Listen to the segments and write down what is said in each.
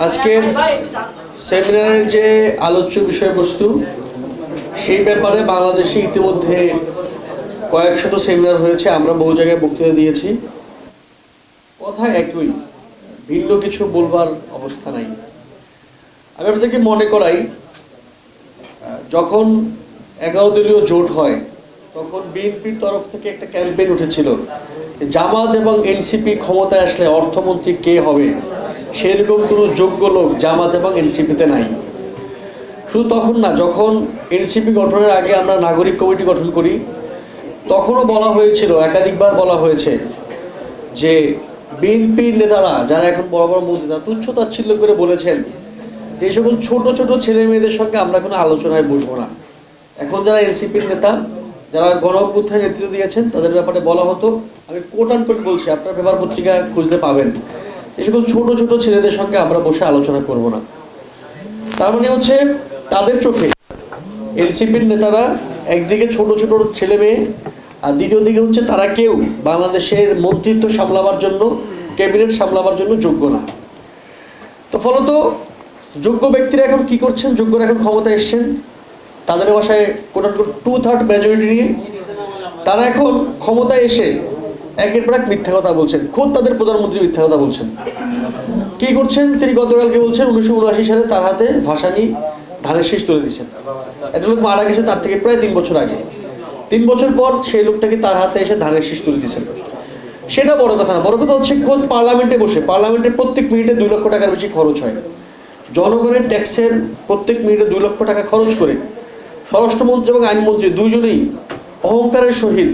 আজকের সেমিনারের যে আলোচ্য বিষয়বস্তু সেই ব্যাপারে বাংলাদেশে ইতিমধ্যে কয়েক শত সেমিনার হয়েছে, আমরা বহু জায়গায় বক্তৃতা দিয়েছি। কথা একই, ভিন্ন কিছু বলবার অবস্থা নাই। আমি আপনাদেরকে মনে করাই, যখন 11 দলীয় জোট হয় তখন বিএনপির তরফ থেকে একটা ক্যাম্পেইন উঠেছিল, জামাত এবং এনসিপি ক্ষমতায় আসলে অর্থমন্ত্রী কে হবে সেরকম কোনো যোগ্য লোক জামাত এবং এনসিপিতে নাই। শুধু তখন না, যখন এনসিপি গঠনের আগে আমরা নাগরিক কমিটি গঠন করি তখনও বলা হয়েছিল, একাধিকবার বলা হয়েছে যে বিএনপির নেতারা যারা এখন বড় বড় মন্ত্রী তারা তুচ্ছ তাচ্ছিল্য করে বলেছেন যে এই সকল ছোট ছোট ছেলে মেয়েদের সঙ্গে আমরা কোনো আলোচনায় বসবো না। এখন যারা এনসিপির নেতা, যারা গণ-অভ্যুত্থানের নেতৃত্ব দিয়েছেন তাদের ব্যাপারে বলা হতো, আমি কোট আন কোট বলছি, আপনার পেপার পত্রিকা খুঁজতে পাবেন, এই সকল ছোট ছোট ছেলেদের সঙ্গে আমরা বসে আলোচনা করব না। তার মানে হচ্ছে তাদের চোখে এনসিপির নেতারা একদিকে ছোট ছোট ছেলে মেয়ে, আর দ্বিতীয় দিকে হচ্ছে তারা কেউ বাংলাদেশের মন্ত্রিত্ব সামলাবার জন্য, ক্যাবিনেট সামলাবার জন্য যোগ্য না। তো ফলত যোগ্য ব্যক্তিরা এখন কি করছেন, যোগ্যরা এখন ক্ষমতায় এসছেন তাদের ভাষায় কোটা 2/3 মেজরিটি নিয়ে তারা এখন ক্ষমতায় এসে একের পর এক মিথ্যা কথা বলছেন। খোদ তাদের প্রধানমন্ত্রী মিথ্যা কথা বলছেন। কি করছেন তিনি? গতকালকে বলছেন 1979 সালে তার হাতে ভাসানী ধানের শীষ তুলে দিয়েছেন। একটা লোক মারা গেছে তার থেকে প্রায় 3 বছর আগে, 3 বছর পর সেই লোকটাকে তার হাতে এসে ধানের শীষ তুলে দিয়েছেন। সেটা বড় কথা না, বড় কথা হচ্ছে খোদ পার্লামেন্টে বসে, পার্লামেন্টের প্রত্যেক মিনিটে 2 লক্ষ টাকার বেশি খরচ হয়, জনগণের ট্যাক্সের প্রত্যেক মিনিটে 2 লক্ষ টাকা খরচ করে স্বরাষ্ট্রমন্ত্রী এবং আইনমন্ত্রী দুইজনেই অহংকারের সহিত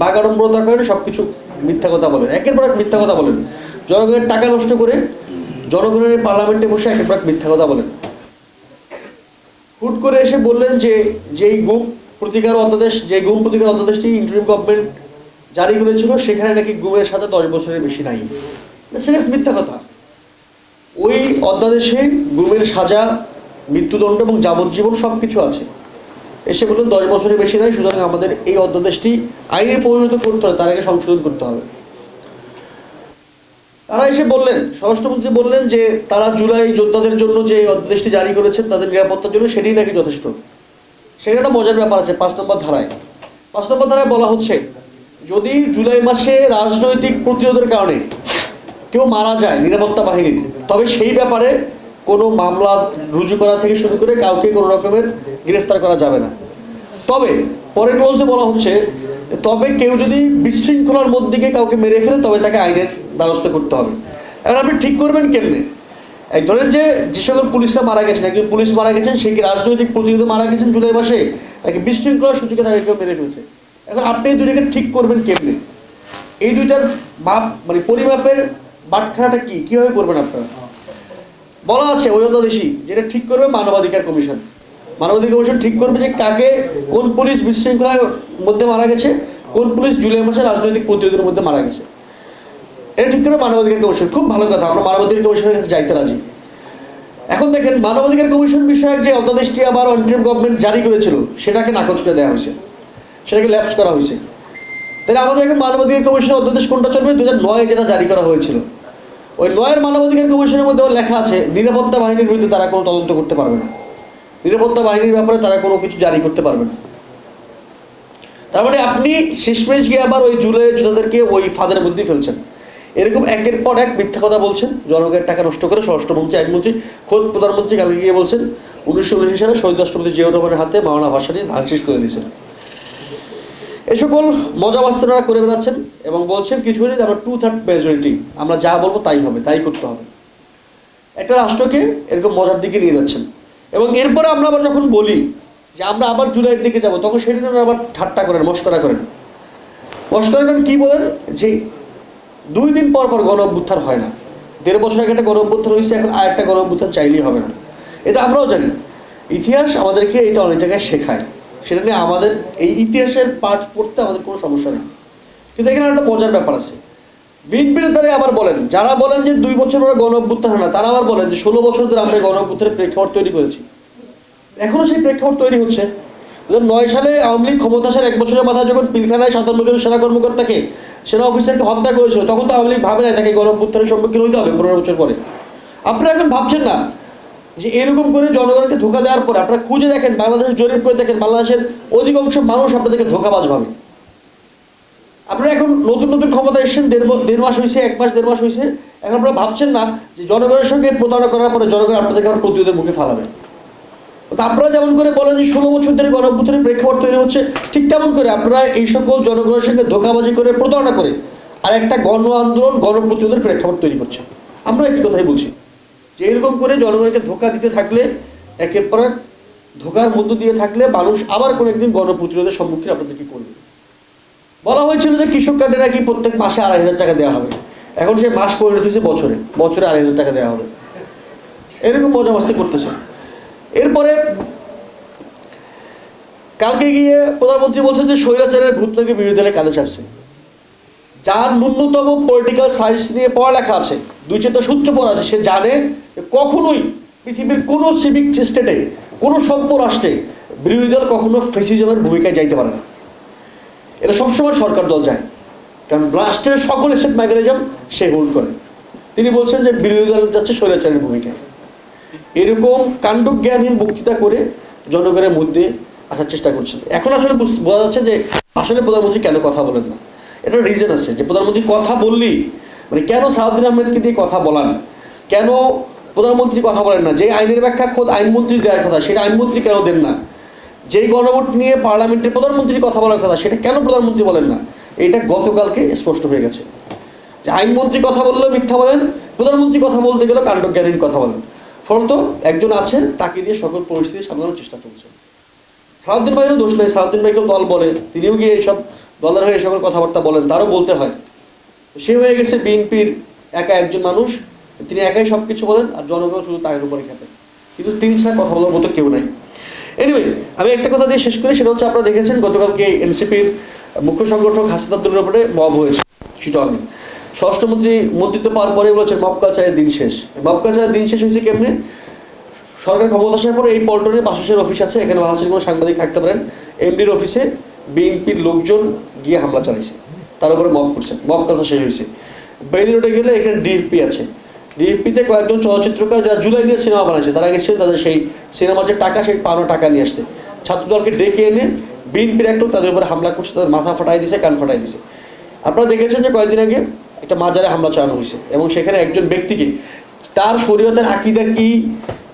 বাগাড়ম্বরতা করেন, সবকিছু মিথ্যা কথা বলেন, একের পর এক মিথ্যা কথা বলেন, জনগণের টাকা নষ্ট করে জনগণের পার্লামেন্টে বসে একের পর এক মিথ্যা কথা বলেন। হুট করে এসে বললেন যে যেই গুম প্রতিকার অধ্যাদেশটি ইন্টারিম গভর্নমেন্ট জারি করেছিল সেখানে নাকি গুমের সাথে 10 বছরের বেশি নাই। সিরিয়াস মিথ্যা কথা। ওই অধ্যাদেশে গুমের সাজা, মৃত্যুদণ্ড এবং যাবজ্জীবন সব কিছু আছে। এসে বললেন 10 বছরের বেশি নাই, সুতরাং আমাদের এই অধ্যাদেশটি আইনে পরিণত করতে হবে, তার আগে সংশোধন করতে হবে। তারা এসে বললেন, স্বরাষ্ট্রমন্ত্রী বললেন যে তারা জুলাই যোদ্ধাদের জন্য যে অধ্যাদেশটি জারি করেছেন তাদের নিরাপত্তার জন্য সেটাই নাকি যথেষ্ট। সেখানে একটা মজার ব্যাপার আছে। 5 নম্বর ধারায় বলা হচ্ছে যদি জুলাই মাসে রাজনৈতিক প্রতিরোধের কারণে কেউ মারা যায় নিরাপত্তা বাহিনীর, তবে সেই ব্যাপারে কোনো মামলা রুজু করা থেকে শুরু করে কাউকে কোনো রকমের গ্রেফতার করা যাবে না। তবে পরের ক্লোজে বলা হচ্ছে তবে কেউ যদি বিশৃঙ্খলার মধ্যে গিয়ে কাউকে মেরে ফেলে তবে তাকে আইনের দ্বারস্থ করতে হবে। এখন আপনি ঠিক করবেন কেমনে? এক ধরেন যে সকল পুলিশরা মারা গেছেন, একজন পুলিশ মারা গেছেন, সে কি রাজনৈতিক প্রতিরোধে মারা গেছেন জুলাই মাসে, নাকি বিশৃঙ্খলার সুযোগে তাকে কেউ মেরে ফেলছে? এখন আপনি এই দুইটাকে ঠিক করবেন কেমনে? এই দুইটার মাপ মানে পরিমাপের বাটখারাটা কিভাবে করবেন আপনারা? বলা আছে ওই অধ্যাদেশই যেটা ঠিক করবে মানবাধিকার কমিশন। মানবাধিকার কমিশন ঠিক করবে যে কাকে, কোন পুলিশ বিশৃঙ্খলার মধ্যে মারা গেছে, কোন পুলিশ জুলাই মাসে রাজনৈতিক প্রতিরোধের মধ্যে মারা গেছে। এটা ঠিক করে মানবাধিকার কমিশন। খুব ভালো কথা, আমরা মানবাধিকার কমিশনের কাছে যাইতে রাজি। এখন দেখেন মানবাধিকার কমিশন বিষয়ক যে অধ্যাদেশটি আবার ইন্টারিম গভর্নমেন্ট জারি করেছিল সেটাকে নাকচ করে দেওয়া হয়েছে, সেটাকে ল্যাপস করা হয়েছে। তাহলে আমাদের এখন মানবাধিকার কমিশনের অধ্যাদেশ কোনটা চলবে? 2009 যেটা জারি করা হয়েছিল। ওই 9 মানবাধিকার কমিশনের মধ্যে লেখা আছে নিরাপত্তা বাহিনীর বিরুদ্ধে তারা কোনো তদন্ত করতে পারবে না, নিরাপত্তা বাহিনীর ব্যাপারে তারা কোনো কিছু জারি করতে পারবে না। তার মানে আপনি শেষমেশ গিয়ে আবার ওই জুলাই যোদ্ধাদেরকে ওই ফাঁদের মধ্যেই ফেলছেন। এরকম একের পর এক মিথ্যা কথা বলছেন, জনগণের টাকা নষ্ট করে। স্বরাষ্ট্রমন্ত্রী, আইনমন্ত্রী, খোদ প্রধানমন্ত্রী কালকে গিয়ে বলছেন 1979 সালে শহীদ রাষ্ট্রপতি জিয়াউর রহমানের হাতে মাওলানা ভাসানী ধান শীষ করে দিয়েছেন। এই সকল মজা মাস্তানারা করে বেড়াচ্ছেন এবং বলছেন কিছু হলে আমরা 2/3 মেজরিটি, আমরা যা বলবো তাই হবে, তাই করতে হবে। একটা রাষ্ট্রকে এরকম মজার দিকে নিয়ে যাচ্ছেন। এবং এরপরে আমরা আবার যখন বলি যে আমরা আবার জুলাইয়ের দিকে যাব, তখন সেটা আবার ঠাট্টা করেন, মস্করা করেন। কি বলেন যে 2 দিন পর পর গণ-অভ্যুত্থান হয় না, 1.5 বছর আগে একটা গণ-অভ্যুত্থান হয়েছে, এখন আর একটা গণ-অভ্যুত্থান চাইলেই হবে না। এটা আমরাও জানি, ইতিহাস আমাদেরকে এটা অনেক জায়গায় শেখায়। সেটা নিয়ে আমাদের এই ইতিহাসের পাঠ পড়তে আমাদের কোনো সমস্যা নেই। কিন্তু এখানে একটা মজার ব্যাপার আছে। বিএনপি নেতারা আবার বলেন, যারা বলেন যে 2 বছর পরে গণ-অভ্যুত্থান হয় না, তারা আবার বলেন যে 16 বছর ধরে আমরা গণ-অভ্যুত্থানের প্রেক্ষাপট তৈরি করেছি। এখনও সেই প্রেক্ষাপট তৈরি হচ্ছে। 2009 সালে আওয়ামী লীগ ক্ষমতা আসার 1 বছরের মাথায় যখন পিলখানায় 57 জন সেনা কর্মকর্তাকে, সেনা অফিসারকে হত্যা করেছিল, তখন তো আওয়ামী লীগ ভাবে না তাকে গণ-অভ্যুত্থানের সম্মুখীন হইতে হবে 15 বছর পরে। আপনারা এখন ভাবছেন না যে এরকম করে জনগণকে ধোকা দেওয়ার পরে আপনারা খুঁজে দেখেন, বাংলাদেশের জরিপ করে দেখেন, বাংলাদেশের অধিকাংশ মানুষ আপনাদেরকে ধোকাবাজ ভাবে। আপনারা এখন নতুন নতুন ক্ষমতা এসেছেন, দেড় মাস হয়েছে, 1 মাস 1.5 মাস হয়েছে, এখন আপনারা ভাবছেন না যে জনগণের সঙ্গে প্রতারণা করার পরে জনগণ আপনাদেরকে আবার প্রতিরোধের মুখে ফালাবে। তো আপনারা যেমন করে বলেন যে 16 বছর ধরে গণঅভ্যুত্থানের প্রেক্ষাপট তৈরি হচ্ছে, ঠিক তেমন করে আপনারা এই সকল জনগণের সঙ্গে ধোকাবাজি করে, প্রতারণা করে আর একটা গণ আন্দোলন, গণপ্রতিরোধের প্রেক্ষাপট তৈরি করছে। আমরা একই কথাই বলছি যে এরকম করে জনগণকে ধোকা দিতে থাকলে, একের পর এক ধোকার মধ্য দিয়ে থাকলে মানুষ আবার কোনো একদিন গণপ্রতিরোধের সম্মুখীন আপনাদেরকে করবে। বলা হয়েছিল যে কৃষক কার্ডে নাকি প্রত্যেক মাসে 2,500 টাকা দেওয়া হবে, এখন সে মাস পরিণত হয়েছে বছরে, বছরে 2,500 টাকা দেওয়া হবে। এরকম মজা মাস্তি করতেছে। এরপরে কালকে গিয়ে প্রধানমন্ত্রী বলছেন যে স্বৈরাচারের ভূত নাকি বিরোধী দলে কাঁধে চাপছে। যার ন্যূনতম পলিটিক্যাল সায়েন্স নিয়ে পড়ালেখা আছে, 2-4টা সূত্র পড়া আছে, সে জানে কখনোই পৃথিবীর কোনো সিভিক স্টেটে, কোনো সভ্য রাষ্ট্রে বিরোধী দল কখনো ফ্যাসিজমের ভূমিকায় যাইতে পারে না। এটা সবসময় সরকার দল যায়, কারণ রাষ্ট্রের সকল স্টেট মেকানিজম সে হোল্ড করে। তিনি বলছেন যে বিরোধী দল যাচ্ছে স্বৈরাচারের ভূমিকায়। এরকম কাণ্ডজ্ঞানহীন বক্তৃতা করে জনগণের মধ্যে আসার চেষ্টা করছেন। এখন আসলে বোঝা যাচ্ছে যে আসলে প্রধানমন্ত্রী কেন কথা বলেন না। এটা রিজন আছে যে প্রধানমন্ত্রী কথা বললেই, মানে কেন সালাউদ্দিন আহমেদকে দিয়ে কথা বলান, কেন প্রধানমন্ত্রী কথা বলেন না, যে আইনের ব্যাখ্যা খোদ আইনমন্ত্রী দেওয়ার কথা সেটা আইনমন্ত্রী কেন দেন না, যেই গণভোট নিয়ে পার্লামেন্টে প্রধানমন্ত্রী কথা বলার কথা সেটা কেন প্রধানমন্ত্রী বলেন না, এটা গতকালকে স্পষ্ট হয়ে গেছে। যে আইনমন্ত্রী কথা বললেও মিথ্যা বলেন, প্রধানমন্ত্রী কথা বলতে গেলেও কাণ্ডজ্ঞানহীন কথা বলেন। ফলত একজন আছেন, তাকে দিয়ে সকল পরিস্থিতি সামলানোর চেষ্টা চলছে। সালাউদ্দিন ভাইয়েরও দোষ নেই, সালাউদ্দিন ভাইকেও দল বলে, তিনিও গিয়ে এইসব দলের হয়ে এই সকল কথাবার্তা বলেন, তারও বলতে হয়। সে হয়ে গেছে বিএনপির একা একজন মানুষ, তিনি একাই সব কিছু বলেন আর জনগণ শুধু তার উপরে খেতেন, কিন্তু তিনি ছাড়া কথা বলার মতো কেউ নাই। এনিওয়ে, আমি একটা কথা দিয়ে শেষ করি, সেটা হচ্ছে আপনারা দেখেছেন গতকালকে এনসিপির মুখ্য সংগঠক হাসিনাত আব্দুল্লাহর উপরে মব হয়েছে চিটাগাংয়ে। স্বরাষ্ট্রমন্ত্রী মন্ত্রিত্ব পাওয়ার পরে বলেছেন মব কালচারের দিন শেষ। মব কালচারের দিন শেষ হয়েছে কেমনে? সরকার ক্ষমতা আসার পরে এই পল্টনে বাসসের অফিস আছে, এখানে বাংলাদেশের কোনো সাংবাদিক থাকতে পারেন, এমডির অফিসে বিএনপির লোকজন গিয়ে হামলা চালাইছে, তার উপরে মব করছে, মব কালচার শেষ হয়েছে। বেইলি রোডে গেলে এখানে ডিএফপি আছে, ডিএফপিতে কয়েকজন চলচ্চিত্রকার যারা জুলাই নিয়ে সিনেমা বানাইছে, তারা গেছিলেন তাদের সেই সিনেমার যে টাকা, সেই পাওনা টাকা নিয়ে আসতে। ছাত্রদলকে ডেকে এনে বিএনপির একটা তাদের উপরে হামলা করছে, তাদের মাথা ফাটাই দিছে, কান ফাটাই দিছে। আপনারা দেখেছেন যে কয়েকদিন আগে একটা মাজারে হামলা চালানো হয়েছে, এবং সেখানে একজন ব্যক্তিকে তার শরীয়তের আকীদা কি,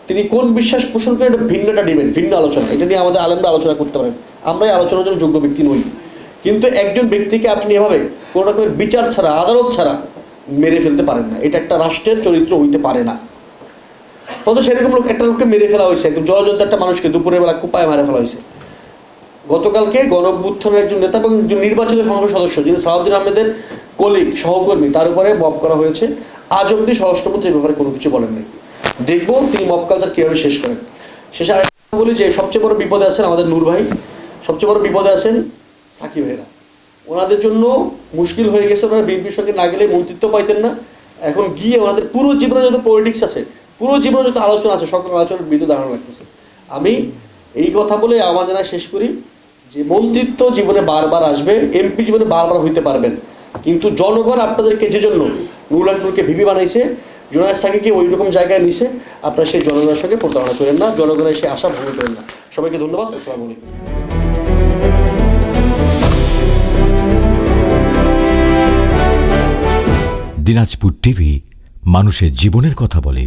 তিনি কোন বিশ্বাস পোষণ করেন, এটা ভিন্ন একটা ডিবেট, ভিন্ন আলোচনা। এটা নিয়ে আমাদের আলেমরা আলোচনা করতে পারেন, আমরা এই আলোচনার জন্য যোগ্য ব্যক্তি নই। কিন্তু একজন ব্যক্তিকে আপনি এভাবে কোনো রকমের বিচার ছাড়া, আদালত ছাড়া মেরে ফেলতে পারেন না, এটা একটা রাষ্ট্রের চরিত্র হইতে পারে না। তবে সেরকম লোক, একটা লোককে মেরে ফেলা হয়েছে, একদম জলজন্ত একটা মানুষকে দুপুরের বেলা কুপায় মারা ফেলা হয়েছে। গতকালকে গণঅভ্যুত্থানের একজন নেতা এবং একজন নির্বাচিত সংসদ সদস্য, যিনি সালাউদ্দিন আহমেদের কলিগ, সহকর্মী, তার উপরে মব করা হয়েছে। আজ অব্দি স্বরাষ্ট্রমন্ত্রী এই ব্যাপারে কোনো কিছু বলেন নাই। দেখবো তিনি মব কালচার কীভাবে শেষ করেন। শেষে আরেকটা বলি যে সবচেয়ে বড় বিপদে আছেন আমাদের নূর ভাই, সবচেয়ে বড় বিপদে আছেন সাকিব ভাইরা। ওনাদের জন্য মুশকিল হয়ে গেছে, ওনারা বিএনপির সঙ্গে না গেলে মন্ত্রিত্ব পাইতেন না। এখন গিয়ে ওনাদের পুরো জীবনে যত পলিটিক্স আছে, পুরো জীবনে যত আলোচনা আছে, সকল আলোচনার বিরুদ্ধে দাঁড়ানো লাগতেছে। আমি এই কথা বলে আমার জানা শেষ করি যে মন্ত্রিত্ব জীবনে বারবার আসবে, এমপি জীবনে বারবার হইতে পারবেন, কিন্তু জনগণ আপনাদেরকে যে জন্য নুরুল হককে ভিপি বানাইছে, জোনায়েদ সাকিকে ওই রকম জায়গায় নিছে, আপনারা সেই জনগণের সঙ্গে প্রতারণা করেন না, জনগণের সেই আশা ভঙ্গ করেন না। সবাইকে ধন্যবাদ। আসসালামু আলাইকুম। দিনাজপুর টিভি, মানুষের জীবনের কথা বলে।